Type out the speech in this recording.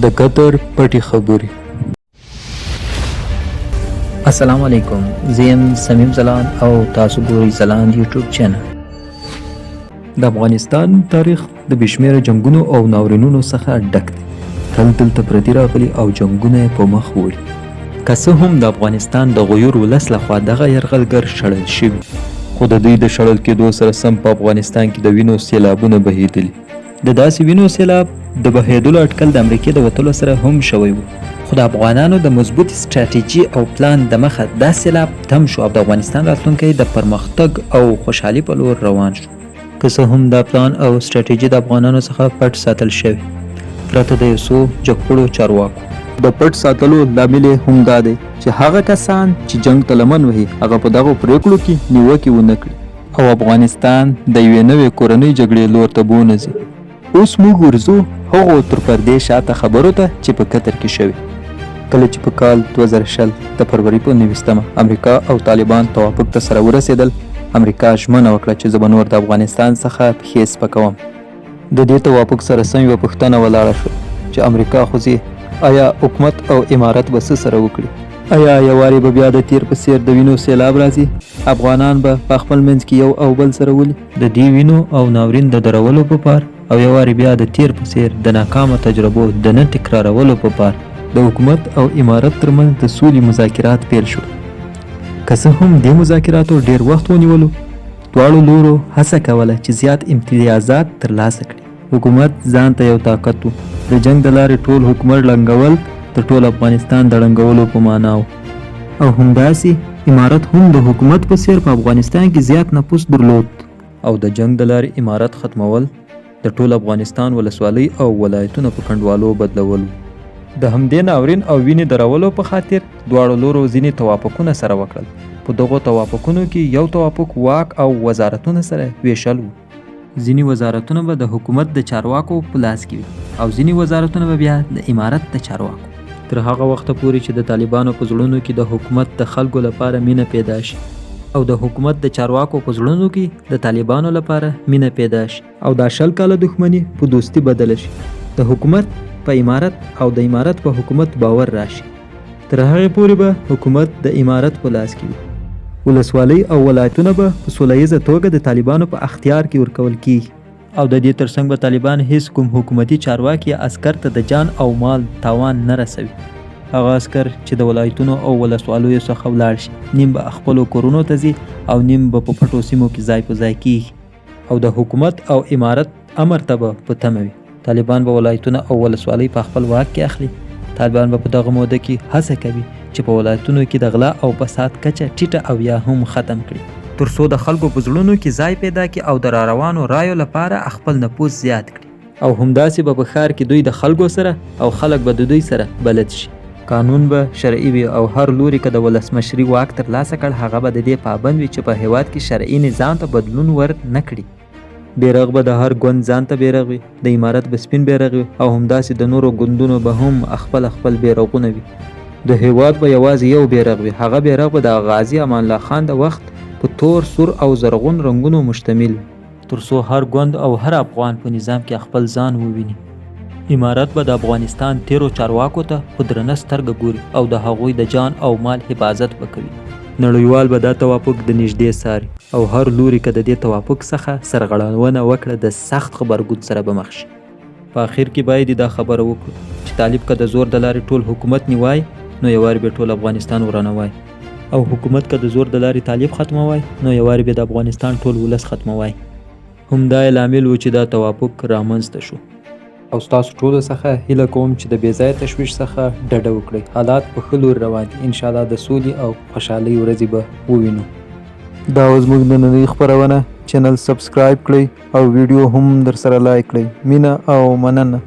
د قطر پټې خبرې. السلام علیکم، زیم سمیم زلان او تاسو ګورئ زلان یوټیوب چینل. د افغانستان تاریخ د بېشمېره جنګونو او ناورینونو څخه ډک دی. تل دلته پردي راغلي او جنګونه یې په مخ وړي. که څه هم د افغانستان د غیور ولس لخوا دغه یرغلګر شړل شوي، خو د دوی د شړل کېدو سره سم په افغانستان کې د وینو سیلابونه بهېدلي. د داسې وینو سیلاب د بهېدلو اټکل د امریکې د وتلو سره هم شوی و، خو د افغانانو د مضبوط ستراتیژي او پلان د مخه دا سیلاب تم شو او د افغانستان راتلونکی د پرمختګ او خوشحالي په لور روان شو. که څه هم دا پلان او ستراتیژي د افغانانو څخه پټ ساتل شوی، پرته د یو څو جګپړو چارواکو. د پټ ساتلو لامل هم دا دی چې هغه کسان چې جنګ ته لمن وهي هغه په دغو پرېکړو کې نیوکې ونه کړي او افغانستان د یوې نوې کورنۍ جګړې لور ته بونځي. اوس موږ ورځو هغو تر پردې شاته خبرو ته چې په قطر کې شوي. کله چې په کال 2020 د فروری په 19 امریکا او طالبان توافق ته سره ورسېدل، امریکا ژمنه وکړه چې زه به نور د افغانستان څخه پښې سپکوم. د دې توافق سره سم یوه پوښتنه ولاړه شوه چې امریکا خو آیا حکومت او امارت به څه سره وکړي؟ آیا یووارې به بیا د تیر په څیر د وینو سیلاب راځي؟ افغانان به په خپل منځ کې یو او بل سره ولي؟ د دې وینو او ناورین د درولو په پار او یووارې بیا د تیر په څیر د ناکامه تجربو د نه تکرارولو په پار د حکومت او امارت ترمنځ د سولې مذاکرات پیل شول. که څه هم دې مذاکراتو ډیر وخت ونیولو، دواړو لورو هڅه کوله چې زیات امتیازات ترلاسه کړي. حکومت ځان ته یو طاقت و، د جنگ د لارې ټول حکومت ړنګول د ټول افغانستان د ړنګولو په معنا و. او همداسې امارت هم د حکومت په څیر په افغانستان کې زیات نفوذ درلود او د جنگ د لارې امارت ختمول د ټول افغانستان ولسوالۍ او ولایتونه په کنډوالو بدلول. د همدې ناورین او وینې درولو په خاطر دواړو لورو ځینې توافقونه سره وکړل. په دغو توافقونو کې یو توافق واک او وزارتونه سره ویشل و. ځینې وزارتونه به د حکومت د چارواکو په لاس کې وي او ځینې وزارتونه به بیا د امارت د چارواکو. تر هغه وخته پورې چې د طالبانو په زړونو کې د حکومت د خلکو لپاره مینه پیدا شي او د حکومت د چارواکو په زړونو کې د طالبانو لپاره مینه پیدا شي او دا 20 کاله دښمني په دوستي بدله شي، د حکومت په امارت او د امارت په حکومت باور راشي. تر هغې پورې به حکومت د امارت په لاس کې وي. ولسوالۍ او ولایتونه به په سوله توګه د طالبانو په اختیار کې ورکول کیږي او د دې ترڅنګ به طالبان هیڅ کوم حکومتي چارواکي عسکر ته د جان او مال تاوان نه رسوي. هغه عسکر چې د ولایتونو او ولسوالیو څخه ولاړ شي، نیم به خپلو کورونو ته ځي او نیم به په پټو سیمو کې ځای په ځای کیږي او د حکومت او امارت امر ته به په تمه وي. طالبان به ولایتونه او ولسوالۍ په خپل واک کې اخلي. طالبان به په دغه موده کې هڅه کوي چې په ولایتونو کې د غلا او فساد کچه ټیټه او یا هم ختم کړي، تر څو د خلکو په زړونو کې ځای پیدا کړي او د راروانو رایو لپاره خپل نفوذ زیات کړي. او همداسې به په ښار کې دوی د خلکو سره او خلک به د دوی سره بلد شي. قانون به شرعي وي او هر لوري که د ولسمشري واک ترلاسه کړ هغه به د دې پابند وي چې په هیواد کې شرعي نظام ته بدلون ور نه کړي. بیرغ به د هر ګوند ځان ته بیرغ وي، د امارت به سپین بیرغ وي او همداسې د نورو ګوندونو به هم خپل بیرغونه وي. د هیواد به یوازې یو بیرغ وي، هغه بیرغ به د غازي امان الله خان د وخت په تور، سور او زرغون رنګونو مشتمل وي، تر څو هر ګوند او هر افغان په نظام کې خپل ځان وویني. امارت به د افغانستان تیرو چارواکو ته په درنه سترګه ګوري او د هغوی د جان او مال حفاظت به کوي. نړیوال به دا توافق د نږدې څاري او هر لوري که د دې توافق څخه سرغړونه وکړه د سخت غبرګون سره به مخ شي. په اخر کې باید دا خبره وکړو چې طالب که د زور د لارې ټول حکومت نیوای نو یوارې به ټول افغانستان ورانوای، او حکومت که د زور د لارې طالب ختموای نو یوارې به د افغانستان ټول ولس ختموای. همدا لامل و چې دا توافق رامنځته شو. او ستاسو ټولو څخه هیله کوم چې د بې ځایه تشویش څخه ډډه وکړئ. حالات په ښه لور روان دي، انشاءالله د سولې او خوشحالۍ ورځې به ووینو. دا زموږ نننۍ خپرونه، چینل سبسکرایب کړئ او ویډیو هم در سره لایک کړئ. مینه او مننه.